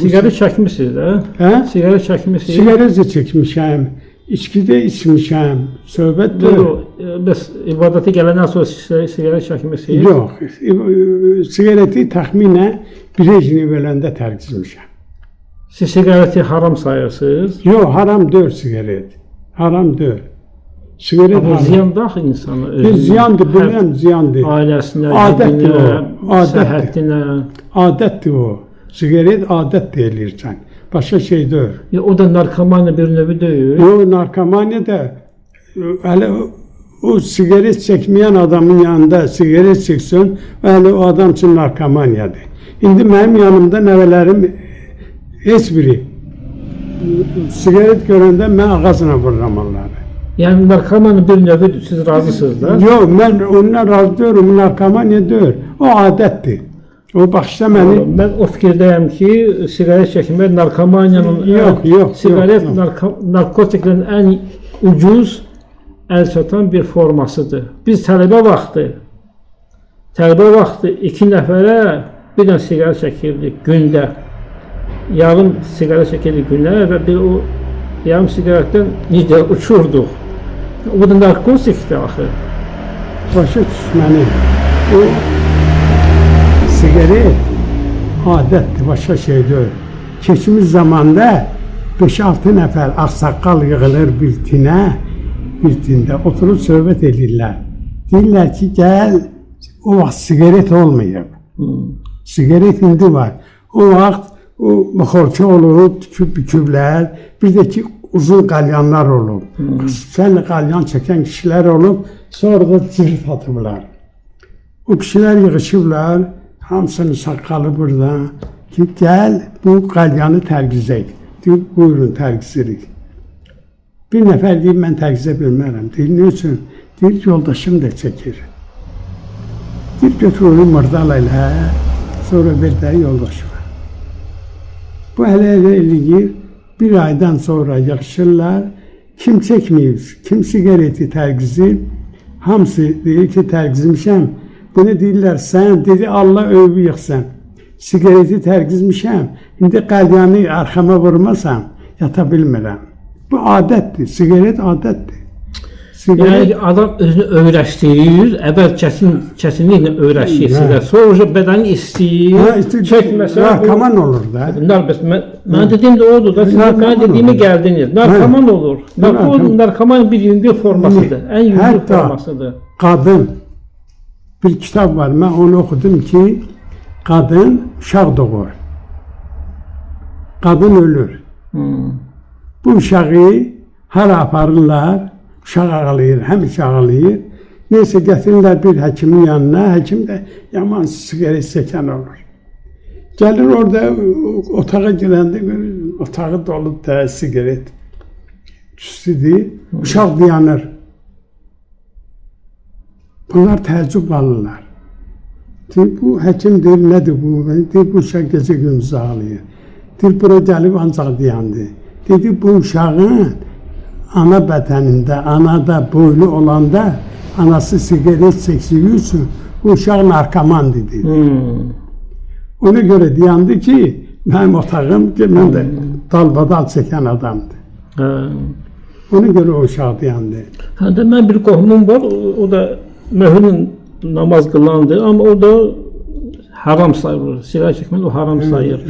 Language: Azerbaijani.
Sigaret çəkmisiniz də? Hə? Sigaret çəkmisiniz? Sigaret də çəkmişəm, içki də içmişəm, söhbət də. Bəs ibadətə gələndən sonra sigaret çəkmisiniz? Yox, sigareti təxminən bir rejini öləndə tərk etmişəm. Siz sigareti haram sayırsınız? Yox, haram deyil sigaret. Haram deyil. Sigaret Ama haram. ziyandır axı insana. Ziyandır, bilirəm, ziyandır. Ailəsinə, Adətdir o, yedinə, səhhətinə. Adətdir o. Sigaret adət deyilirsən. Başqa şey deyil. O da narkomaniya bir növü deyil. Yox, narkomaniya da hələ o sigaret çəkməyən adamın yanında sigaret çəksən, hələ o adam üçün narkomaniyadır. İndi mənim yanımda nəvələrim heç biri sigaret görəndə mən ağzına vururam onları. Yəni narkomaniya bir növüdür, siz razısınız da? Yox, mən ondan razı deyirəm, narkomaniya deyil. O adətdir. O baxışda məni... Mən o fikirdəyəm ki, sigaret çəkmək narkomaniyanın... Yox. Sigaret narkotiklərin ən ucuz, əl çatan bir formasıdır. Biz tələbə vaxtı 2 nəfərə bir dənə sigaret çəkirdik gündə. Yarım sigaret çəkirdik gündə və bir o yarım sigaretdən necə uçurduq. O da narkotikdir axı. Başa düşməni. O sigaret adətdir, başqa şey deyil. Keçmiş zamanda 5-6 nəfər ağsaqqal yığılır bir tində oturub söhbət edirlər. Deyirlər ki, gəl, o vaxt sigaret olmayıb. Sigaret indi var. O vaxt o məxorçu olub, büküblər, bir də ki, uzun qalyanlar olub. Sən qalyan çəkən kişilər olub, sonra da zirif atıblar. O kişilər yığışıblar, hamısının saqqalı burada ki, gəl, bu qalyanı tərgizək. Deyir, buyurun, tərgizirik. Bir nəfər deyir, mən tərgizə bilmərəm. Deyir, nə üçün? Deyir, yoldaşım da çəkir. Deyir, götür onu mırdala ilə, sonra bir də yoldaşıma. Bu hələ eləyir, bir aydan sonra yığışırlar, kim çəkməyib, kim sigareti tərgizir, hamısı deyir ki, tərgizmişəm. Bunu deyirlər, sən, dedi, Allah övü yıxsan, sigareti tərgizmişəm, indi qalyanı arxama vurmasam, yata bilmirəm. Bu adətdir, sigaret adətdir. Yəni adam özünü öyrəşdirir, əvvəl kəsinliklə öyrəşir sizə, sonra bədəni istəyir, çəkməsə... Narkoman olur da. Mən dediyim də odur da, siz mən dediyimə gəldiniz, narkoman olur. Narkoman bir yüngül formasıdır, ən yüngül formasıdır. Qadın, bir kitab var, mən onu oxudum ki, qadın uşaq doğur, qadın ölür. Bu uşağı hara aparırlar, uşaq ağlayır, həmişə ağlayır. Neysə, gətirirlər bir həkimin yanına, həkim də yaman sigaret çəkən olur. Gəlir orada, otağa girəndə, otağı dolub da sigaret tüstüdür, uşaq dayanır. Bunlar təəccüb alırlar. Deyir, bu həkim deyir, nədir bu? Deyir, bu uşaq gecə gündüz ağlayır. Deyir, bura gəlib ancaq dayandı. Dedi, bu uşağın ana bədənində, anada boylu olanda anası sigaret çəkdiyi üçün bu uşaq narkomandır dedi. Ona görə dayandı ki, mənim otağım, mən də dalbadal çəkən adamdır. Ona görə o uşaq dayandı. Mən bir qohumum var, o da möhürlə namaz qılandır, amma o da haram sayılır. Sigaret çəkmək o haram sayır.